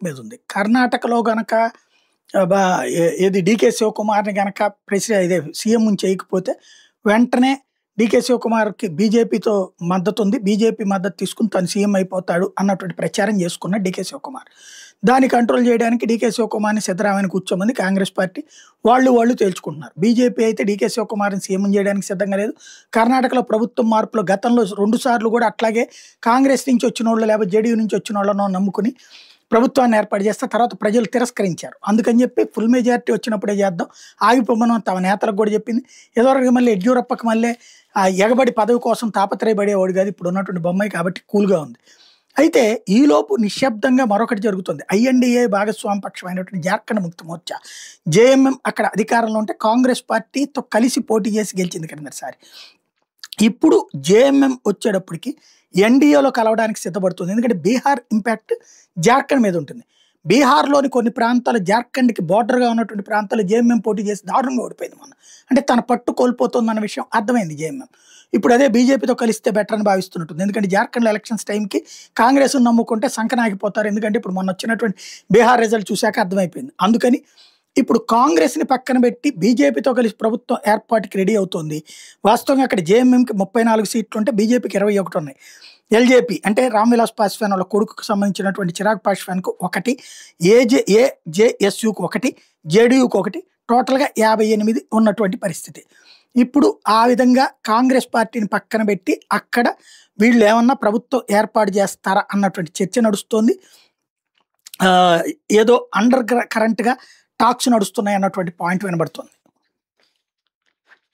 మీద ఉంది. కర్ణాటకలో గనక ఏది డీకే శివకుమార్ని గనక ఇదే సీఎం చేయకపోతే వెంటనే డీకే శివకుమార్కి బీజేపీతో మద్దతు ఉంది, బీజేపీ మద్దతు తీసుకుని తను సీఎం అయిపోతాడు అన్నటువంటి ప్రచారం చేసుకున్న డీకే శివకుమార్. దాన్ని కంట్రోల్ చేయడానికి డీకే శివకుమార్ని సిద్ధరామయ్యని కూర్చోమంది కాంగ్రెస్ పార్టీ. వాళ్ళు తేల్చుకుంటున్నారు. బీజేపీ అయితే డీకే శివకుమార్ని సీఎం చేయడానికి సిద్ధంగా లేదు. కర్ణాటకలో ప్రభుత్వం మార్పులో గతంలో 2 సార్లు కూడా అట్లాగే కాంగ్రెస్ నుంచి వచ్చిన వాళ్ళు లేకపోతే జేడీయూ నుంచి వచ్చిన వాళ్ళనో నమ్ముకుని ప్రభుత్వాన్ని ఏర్పాటు చేస్తే తర్వాత ప్రజలు తిరస్కరించారు. అందుకని చెప్పి ఫుల్ మెజారిటీ వచ్చినప్పుడే చేద్దాం, ఆగిపోమని తమ నేతలకు కూడా చెప్పింది. ఏదోరగా మళ్ళీ యడ్యూరప్పకి మళ్ళీ ఎగబడి పదవి కోసం తాపత్రయపడేవాడు కాదు ఇప్పుడు ఉన్నటువంటి బొమ్మాయి, కాబట్టి కూల్గా ఉంది. అయితే ఈలోపు నిశ్శబ్దంగా మరొకటి జరుగుతుంది. ఐఎన్డీఏ భాగస్వామి పక్షమైనటువంటి జార్ఖండ్ ముక్తి మోర్చా జేఎంఎం అక్కడ అధికారంలో ఉంటే కాంగ్రెస్ పార్టీతో కలిసి పోటీ చేసి గెలిచింది కిందసారి. ఇప్పుడు జేఎంఎం వచ్చేటప్పటికి ఎన్డీఏలో కలవడానికి సిద్ధపడుతుంది. ఎందుకంటే బీహార్ ఇంపాక్ట్ జార్ఖండ్ మీద ఉంటుంది. బీహార్లోని కొన్ని ప్రాంతాలు జార్ఖండ్కి బోర్డర్గా ఉన్నటువంటి ప్రాంతాలు జేఎంఎం పోటీ చేసి దారుణంగా ఓడిపోయింది మొన్న. అంటే తన పట్టు కోల్పోతుందన్న విషయం అర్థమైంది జేఎంఎం. ఇప్పుడు అదే బీజేపీతో కలిస్తే బెటర్ అని భావిస్తున్నట్టుంది. ఎందుకంటే జార్ఖండ్ ఎలక్షన్స్ టైంకి కాంగ్రెస్ నమ్ముకుంటే సంకనాగిపోతారు. ఎందుకంటే ఇప్పుడు మొన్న వచ్చినటువంటి బీహార్ రిజల్ట్ చూశాక అర్థమైపోయింది. అందుకని ఇప్పుడు కాంగ్రెస్ని పక్కన పెట్టి బీజేపీతో కలిసి ప్రభుత్వం ఏర్పాటుకి రెడీ అవుతుంది. వాస్తవంగా అక్కడ జేఎంఎంకి 34 సీట్లు ఉంటే బీజేపీకి 21 ఉన్నాయి. ఎల్జేపీ అంటే రామ్ విలాస్ పాస్వాన్ వాళ్ళ కొడుకుకు సంబంధించినటువంటి చిరాగ్ పాస్వాన్కు 1, ఏజేఎస్యూకు 1, జేడీయూకు 1, టోటల్గా 58 ఉన్నటువంటి పరిస్థితి. ఇప్పుడు ఆ విధంగా కాంగ్రెస్ పార్టీని పక్కన పెట్టి అక్కడ వీళ్ళు ఏమన్నా ప్రభుత్వం ఏర్పాటు చేస్తారా అన్నటువంటి చర్చ నడుస్తోంది. ఏదో అండర్ కరెంట్గా టాక్స్ నడుస్తున్నాయి అన్నటువంటి పాయింట్ వినబడుతుంది.